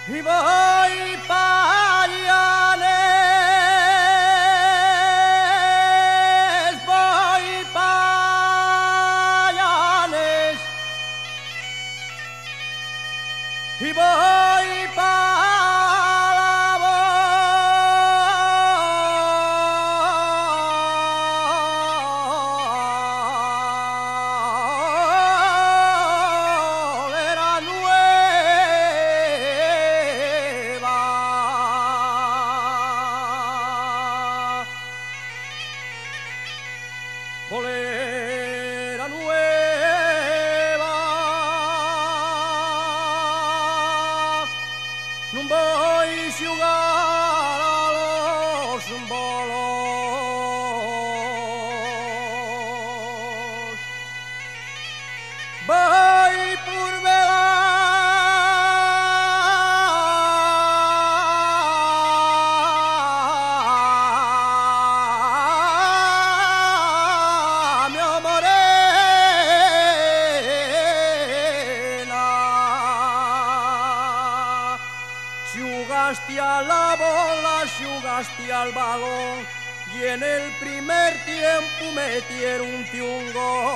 y voy pa' Llanes, voy pa' Llanes, y voy pa' bolera nueva, non voy a jugar a los bolos, voy por jugaste a la bola, jugaste al balón y en el primer tiempo metieron un gol.